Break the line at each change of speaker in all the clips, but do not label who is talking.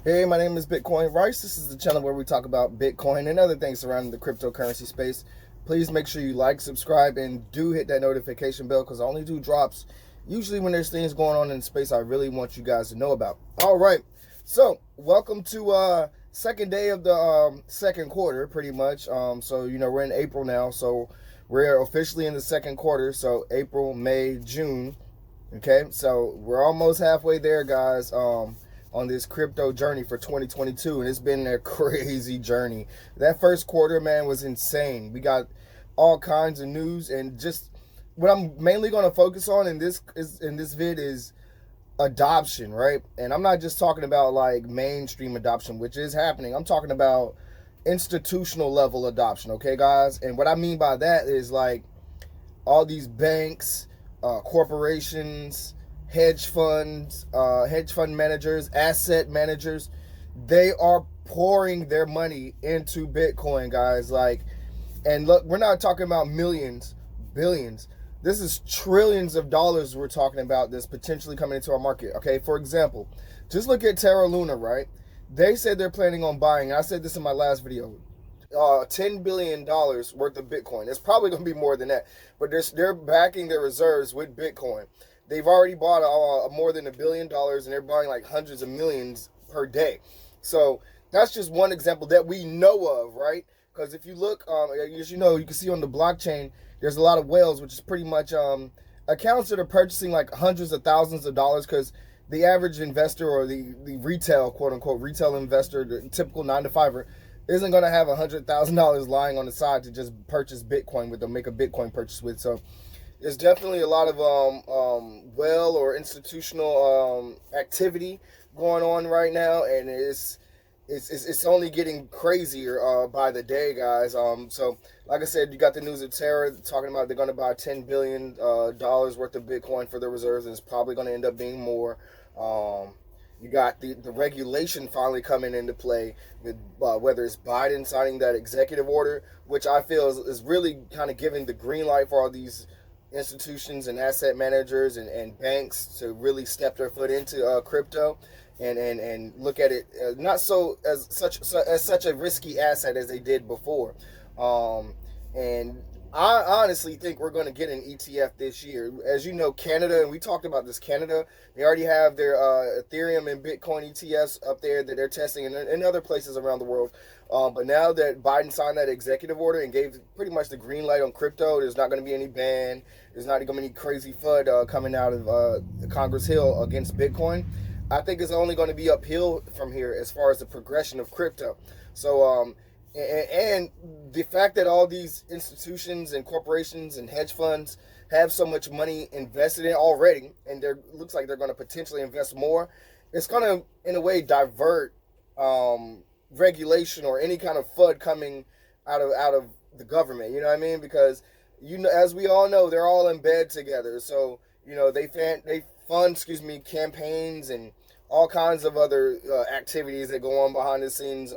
Hey, my name is Bitcoin Rice. This is the channel where we talk about Bitcoin and other things surrounding the cryptocurrency space. Please make sure you like, subscribe, and do hit that notification bell because I only do drops usually when there's things going on in space I really want you guys to know about. All right, so welcome to second day of the second quarter, pretty much. So we're in April now, so we're officially in the second quarter. So April, May, June. Okay, so we're almost halfway there, guys. On this crypto journey for 2022, and it's been a crazy journey. That first quarter, man, was insane. We got all kinds of news, and just what I'm mainly going to focus on in this vid is adoption, right? And I'm not just talking about like mainstream adoption, which is happening. I'm talking about institutional level adoption, okay, guys? And what I mean by that is like all these banks, corporations, hedge fund managers, asset managers, they are pouring their money into Bitcoin, guys. Like, and look, we're not talking about millions, billions. This is trillions of dollars we're talking about that's potentially coming into our market. Okay, for example, just look at Terra Luna, right? They said they're planning on buying. I said this in my last video. $10 billion worth of Bitcoin. It's probably going to be more than that, but they're backing their reserves with Bitcoin. They've already bought more than $1 billion, and they're buying like hundreds of millions per day. So that's just one example that we know of, right? Because if you look, as you know, you can see on the blockchain, there's a lot of whales, which is pretty much accounts that are purchasing like hundreds of thousands of dollars because the average investor or the retail, quote unquote, retail investor, the typical 9 to 5er, isn't going to have $100,000 lying on the side to just purchase Bitcoin with or make a Bitcoin purchase with. So there's definitely a lot of well or institutional activity going on right now, and it's only getting crazier by the day, guys. So like I said, you got the news of Terra talking about they're going to buy $10 billion worth of Bitcoin for their reserves, and it's probably going to end up being more. You got the regulation finally coming into play with whether it's Biden signing that executive order, which I feel is really kind of giving the green light for all these institutions and asset managers and banks to really step their foot into crypto and look at it not so as such a risky asset as they did before. And I honestly think we're going to get an ETF this year. As you know, Canada, and we talked about this, Canada, they already have their Ethereum and Bitcoin ETFs up there that they're testing in other places around the world. But now that Biden signed that executive order and gave pretty much the green light on crypto, there's not going to be any ban. There's not going to be any crazy FUD coming out of Congress Hill against Bitcoin. I think it's only going to be uphill from here as far as the progression of crypto. So, and the fact that all these institutions and corporations and hedge funds have so much money invested in already, and there looks like they're going to potentially invest more, it's going to, in a way, divert regulation or any kind of FUD coming out of the government. You know what I mean? Because as we all know, they're all in bed together. So they fund, campaigns and all kinds of other activities that go on behind the scenes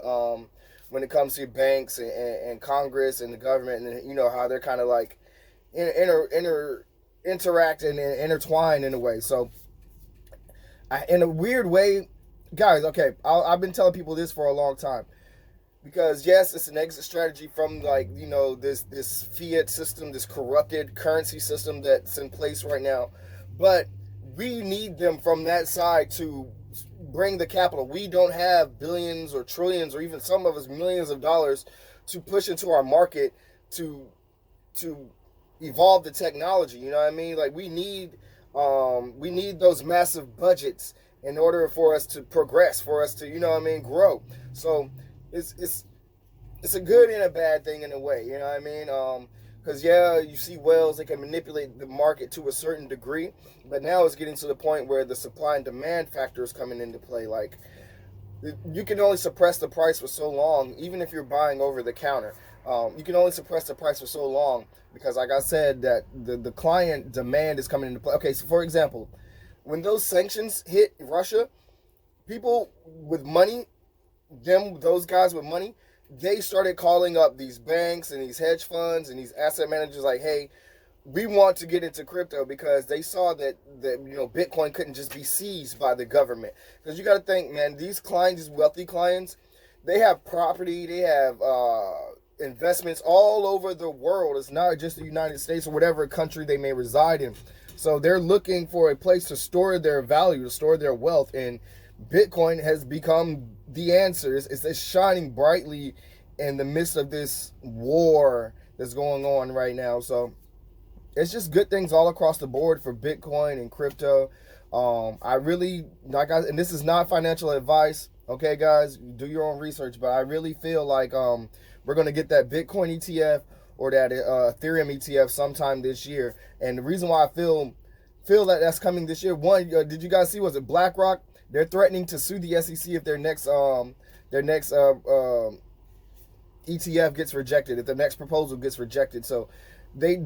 when it comes to banks and Congress and the government, and you know how they're kind of like interact and intertwine in a way. So in a weird way, guys. Okay, I've been telling people this for a long time because yes, it's an exit strategy from like this fiat system, this corrupted currency system that's in place right now, but we need them from that side to bring the capital. We don't have billions or trillions or even some of us millions of dollars to push into our market to to evolve the technology. You know what I mean? Like we need those massive budgets in order for us to progress, for us to grow. So it's it's a good and a bad thing in a way. You know what I mean? Because yeah, you see whales, they can manipulate the market to a certain degree, but now it's getting to the point where the supply and demand factor is coming into play. Like you can only suppress the price for so long, even if you're buying over the counter. You can only suppress the price for so long because, like I said, that the client demand is coming into play. Okay, so for example, when those sanctions hit Russia, people with money, those guys with money, they started calling up these banks and these hedge funds and these asset managers like, hey, we want to get into crypto because they saw that Bitcoin couldn't just be seized by the government. Because you got to think, man, these clients, these wealthy clients, they have property, they have investments all over the world. It's not just the United States or whatever country they may reside in. So they're looking for a place to store their value, to store their wealth, and Bitcoin has become the answer. It's shining brightly in the midst of this war that's going on right now. So it's just good things all across the board for Bitcoin and crypto. I really and this is not financial advice. Okay, guys, do your own research. But I really feel like we're gonna get that Bitcoin ETF or that Ethereum ETF sometime this year. And the reason why I feel that's coming this year. One, did you guys see? Was it BlackRock? They're threatening to sue the SEC if their next ETF gets rejected. If the next proposal gets rejected, so they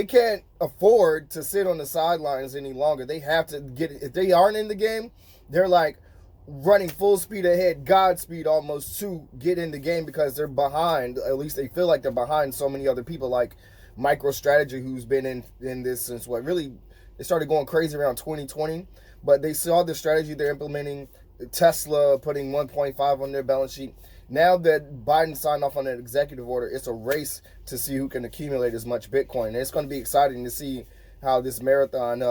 can't afford to sit on the sidelines any longer. They have to get it. If they aren't in the game, they're like running full speed ahead, Godspeed almost, to get in the game because they're behind. At least they feel like they're behind so many other people like MicroStrategy, who's been in this since what really they started going crazy around 2020. But they saw the strategy they're implementing. Tesla putting 1.5 on their balance sheet. Now that Biden signed off on that executive order, it's a race to see who can accumulate as much Bitcoin. And it's going to be exciting to see how this marathon,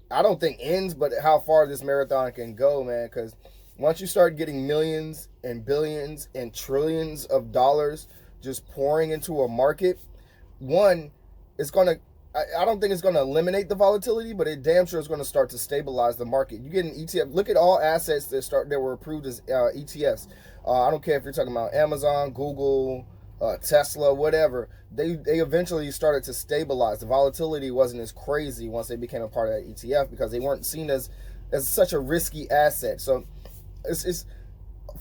I don't think ends, but how far this marathon can go, man. Because once you start getting millions and billions and trillions of dollars just pouring into a market, one, it's going to, I don't think it's going to eliminate the volatility, but it damn sure is going to start to stabilize the market. You get an ETF. Look at all assets that were approved as ETFs. I don't care if you're talking about Amazon, Google, Tesla, whatever. They eventually started to stabilize. The volatility wasn't as crazy once they became a part of that ETF because they weren't seen as such a risky asset. So it's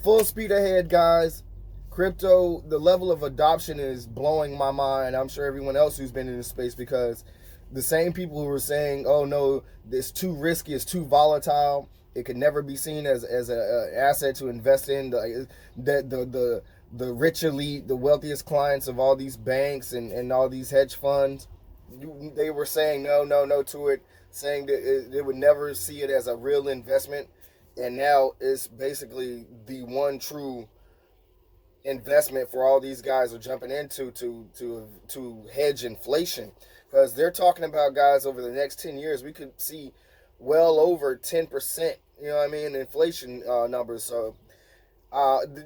full speed ahead, guys. Crypto, the level of adoption is blowing my mind. I'm sure everyone else who's been in this space, because the same people who were saying, oh no, it's too risky, it's too volatile, it could never be seen as an asset to invest in, the rich elite, the wealthiest clients of all these banks and all these hedge funds, they were saying no to it, saying that they would never see it as a real investment. And now it's basically the one true investment for all these guys are jumping into to hedge inflation, because they're talking about, guys, over the next 10 years we could see well over 10%, you know what I mean, inflation numbers. So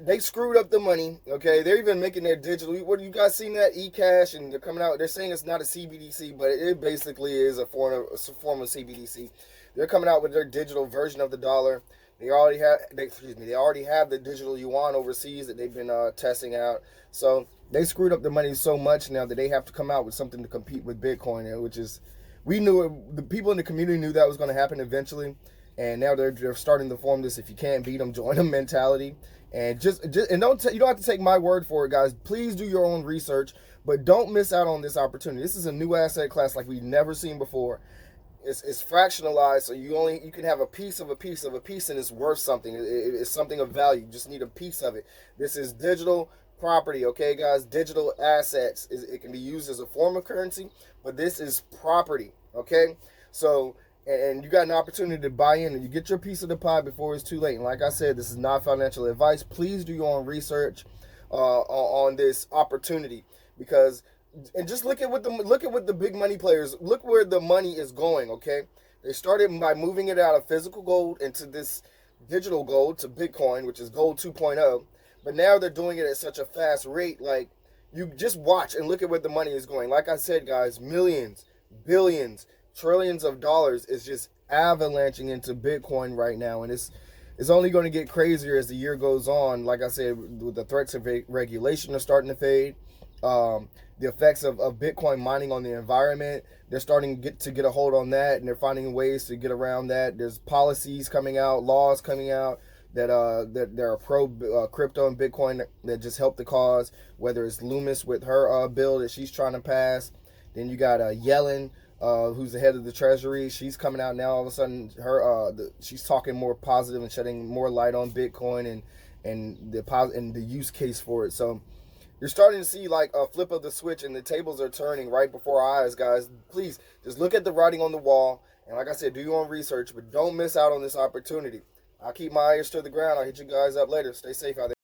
they screwed up the money. Okay, they're even making their digital, what, you guys seen that eCash? And they're coming out, they're saying it's not a CBDC, but it basically is a form of CBDC. They're coming out with their digital version of the dollar. They already have the digital yuan overseas that they've been testing out. So they screwed up the money so much now that they have to come out with something to compete with Bitcoin, which is, we knew it, the people in the community knew that was going to happen eventually, and now they're starting to form this "if you can't beat them, join them" mentality. And you don't have to take my word for it, guys. Please do your own research, but don't miss out on this opportunity. This is a new asset class like we've never seen before. It's fractionalized, so you can have a piece of a piece of a piece, and it's worth something. It's something of value. You just need a piece of it. This is digital property, okay, guys? Digital assets. It can be used as a form of currency, but this is property, okay? So, and you got an opportunity to buy in, and you get your piece of the pie before it's too late. And like I said, this is not financial advice. Please do your own research on this opportunity, because. And just look at what the big money players, look where the money is going, okay? They started by moving it out of physical gold into this digital gold, to Bitcoin, which is gold 2.0. But now they're doing it at such a fast rate. Like, you just watch and look at where the money is going. Like I said, guys, millions, billions, trillions of dollars is just avalanching into Bitcoin right now. And it's only going to get crazier as the year goes on. Like I said, with the threats of regulation are starting to fade. The effects of Bitcoin mining on the environment, they're starting to get a hold on that, and they're finding ways to get around that. There's policies coming out, laws coming out that are pro crypto and Bitcoin that just help the cause, whether it's Loomis with her bill that she's trying to pass. Then you got Yellen, who's the head of the Treasury. She's coming out now. All of a sudden, she's talking more positive and shedding more light on Bitcoin and the use case for it. So You're starting to see like a flip of the switch, and the tables are turning right before our eyes, guys. Please just look at the writing on the wall, and like I said, do your own research, but don't miss out on this opportunity. I'll keep my ears to the ground. I'll hit you guys up later. Stay safe out there.